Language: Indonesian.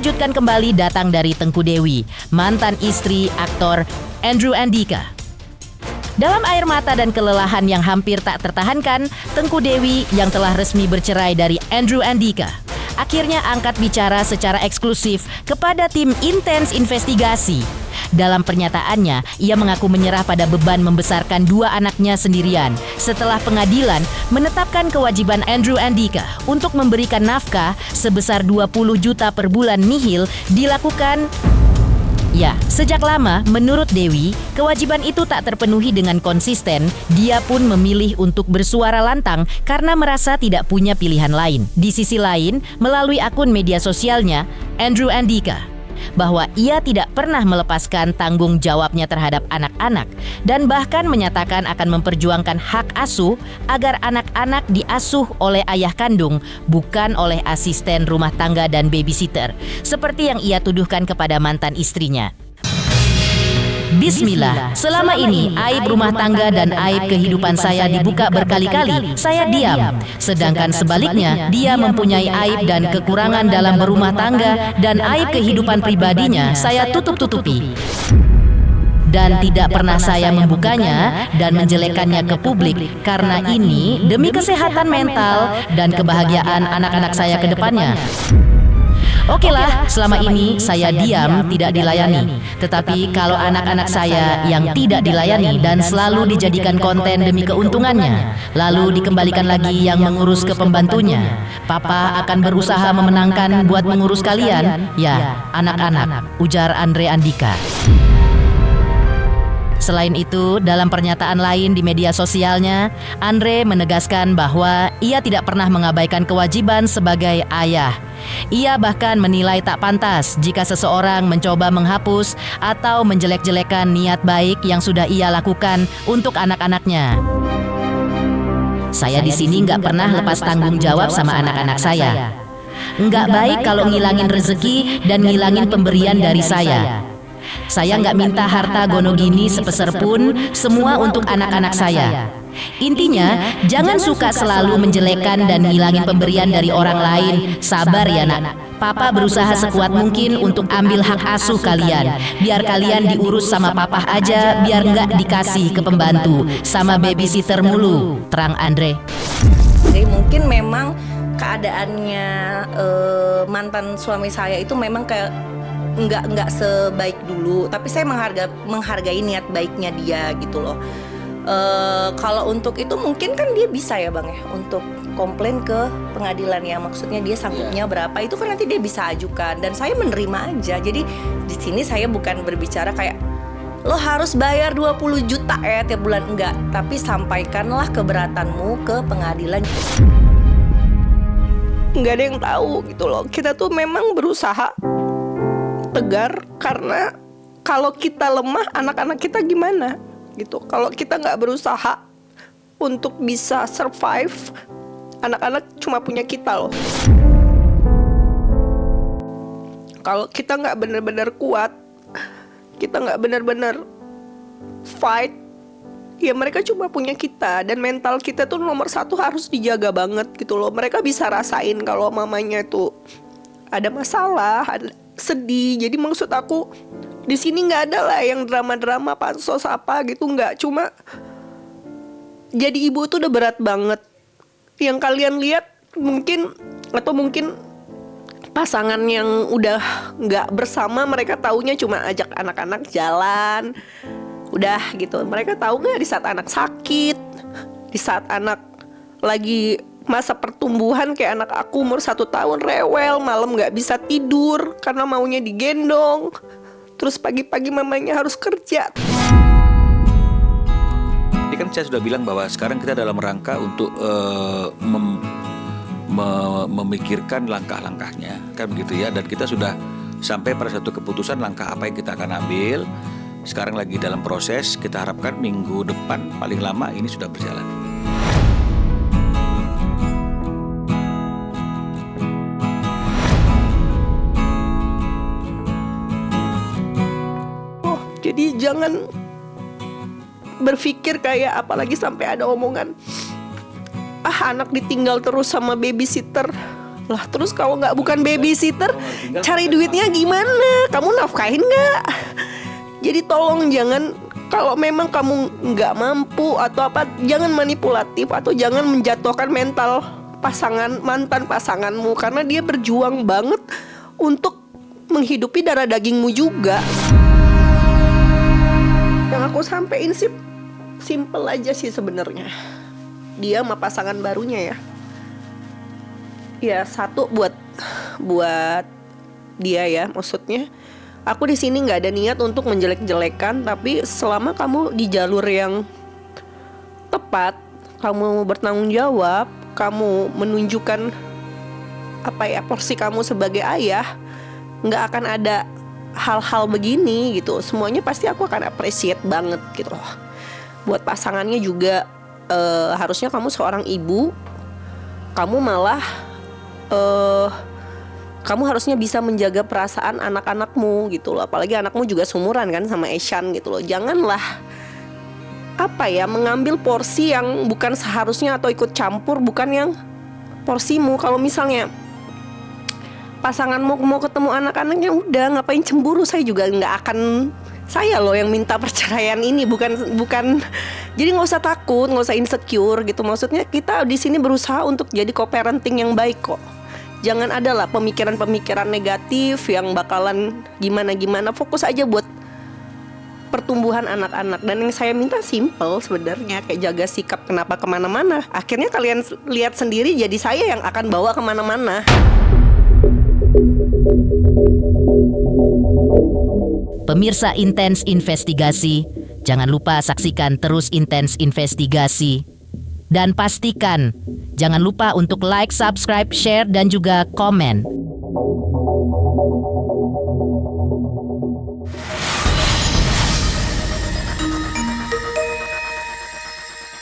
mengejutkan kembali datang dari Tengku Dewi, mantan istri aktor Andrew Andika. Dalam air mata dan kelelahan yang hampir tak tertahankan, Tengku Dewi yang telah resmi bercerai dari Andrew Andika akhirnya angkat bicara secara eksklusif kepada tim intens investigasi. Dalam pernyataannya, ia mengaku menyerah pada beban membesarkan 2 anaknya sendirian setelah pengadilan menetapkan kewajiban Andrew Andika untuk memberikan nafkah sebesar 20 juta per bulan nihil dilakukan. Ya, sejak lama menurut Dewi, kewajiban itu tak terpenuhi dengan konsisten. Dia pun memilih untuk bersuara lantang karena merasa tidak punya pilihan lain. Di sisi lain, melalui akun media sosialnya, Andrew Andika, bahwa ia tidak pernah melepaskan tanggung jawabnya terhadap anak-anak dan bahkan menyatakan akan memperjuangkan hak asuh agar anak-anak diasuh oleh ayah kandung, bukan oleh asisten rumah tangga dan babysitter, seperti yang ia tuduhkan kepada mantan istrinya. Bismillah, selama ini aib rumah tangga dan aib kehidupan saya dibuka berkali-kali, saya diam. Sedangkan sebaliknya, dia mempunyai aib dan kekurangan dalam berumah tangga dan aib kehidupan pribadinya saya tutup-tutupi. Dan tidak pernah saya membukanya dan menjelekkannya ke publik karena ini demi kesehatan mental dan kebahagiaan anak-anak saya ke depannya. Okelah, selama ini saya diam, tidak dilayani. Tetapi kalau anak-anak saya yang tidak dilayani dan selalu dijadikan konten demi keuntungannya, lalu dikembalikan lagi yang mengurus ke pembantunya, Papa akan berusaha memenangkan buat mengurus kalian, ya anak-anak, ujar Andre Andika. Selain itu, dalam pernyataan lain di media sosialnya, Andre menegaskan bahwa ia tidak pernah mengabaikan kewajiban sebagai ayah. Ia bahkan menilai tak pantas jika seseorang mencoba menghapus atau menjelek-jelekan niat baik yang sudah ia lakukan untuk anak-anaknya. Saya di sini nggak pernah lepas tanggung jawab sama anak-anak saya. Nggak baik kalau ngilangin rezeki dan ngilangin pemberian dari saya. Saya nggak minta harta gono gini sepeser pun, semua untuk anak-anak saya. Intinya, jangan suka selalu menjelekkan dan ngilangin pemberian dari orang lain. Sabar ya nak, Papa berusaha sekuat mungkin untuk ambil hak asuh kalian. Biar kalian diurus sama Papa aja, biar nggak dikasih ke pembantu sama babysitter mulu, terang Andre. Jadi mungkin memang keadaannya mantan suami saya itu memang kayak nggak sebaik dulu, tapi saya menghargai niat baiknya dia gitu loh. Kalau untuk itu mungkin kan dia bisa ya bang ya untuk komplain ke pengadilan ya, maksudnya dia sanggupnya berapa itu kan nanti dia bisa ajukan dan saya menerima aja. Jadi di sini saya bukan berbicara kayak lo harus bayar 20 juta ya tiap bulan, enggak, tapi sampaikanlah keberatanmu ke pengadilan. Nggak ada yang tahu gitu loh, kita tuh memang berusaha tegar karena kalau kita lemah anak-anak kita gimana gitu. Kalau kita nggak berusaha untuk bisa survive, anak-anak cuma punya kita loh. Kalau kita nggak benar-benar kuat, kita nggak benar-benar fight, ya mereka cuma punya kita. Dan mental kita tuh nomor 1 harus dijaga banget gitu loh. Mereka bisa rasain kalau mamanya tuh ada masalah, ada sedih. Jadi maksud aku di sini nggak ada lah yang drama-drama pansos apa gitu, nggak. Cuma jadi ibu tuh udah berat banget. Yang kalian lihat mungkin pasangan yang udah nggak bersama, mereka taunya cuma ajak anak-anak jalan, udah gitu. Mereka tahu nggak di saat anak sakit, di saat anak lagi masa pertumbuhan kayak anak aku umur 1 tahun rewel, malam gak bisa tidur karena maunya digendong. Terus pagi-pagi mamanya harus kerja. Ini kan saya sudah bilang bahwa sekarang kita dalam rangka untuk memikirkan langkah-langkahnya, kan begitu ya. Dan kita sudah sampai pada satu keputusan langkah apa yang kita akan ambil. Sekarang lagi dalam proses, kita harapkan minggu depan paling lama ini sudah berjalan. Jadi jangan berpikir kayak, apalagi sampai ada omongan anak ditinggal terus sama babysitter, Lah terus kalau nggak bukan babysitter, cari duitnya gimana? Kamu nafkahin nggak? Jadi tolong jangan, kalau memang kamu nggak mampu atau apa, jangan manipulatif atau jangan menjatuhkan mental mantan pasanganmu, karena dia berjuang banget untuk menghidupi darah dagingmu juga. Yang aku sampein sih simple aja sih sebenarnya. Dia sama pasangan barunya ya. Ya satu buat dia ya, maksudnya aku di sini nggak ada niat untuk menjelek-jelekan, tapi selama kamu di jalur yang tepat, kamu bertanggung jawab, kamu menunjukkan porsi kamu sebagai ayah, nggak akan ada hal-hal begini gitu. Semuanya pasti aku akan appreciate banget gitu loh. Buat pasangannya juga harusnya kamu seorang ibu, kamu malah kamu harusnya bisa menjaga perasaan anak-anakmu gitu loh. Apalagi anakmu juga seumuran kan sama Eshan gitu loh. Janganlah mengambil porsi yang bukan seharusnya atau ikut campur bukan yang porsimu. Kalau misalnya pasanganmu mau ketemu anak-anaknya, udah ngapain cemburu. Saya juga nggak akan, saya loh yang minta perceraian ini, bukan. Jadi nggak usah takut, nggak usah insecure gitu. Maksudnya kita di sini berusaha untuk jadi co-parenting yang baik kok. Jangan ada lah pemikiran-pemikiran negatif yang bakalan gimana-gimana. Fokus aja buat pertumbuhan anak-anak. Dan yang saya minta simple sebenarnya, kayak jaga sikap kenapa kemana-mana. Akhirnya kalian lihat sendiri, jadi saya yang akan bawa kemana-mana. Pemirsa Intens Investigasi, jangan lupa saksikan terus Intens Investigasi. Dan pastikan, jangan lupa untuk like, subscribe, share, dan juga komen.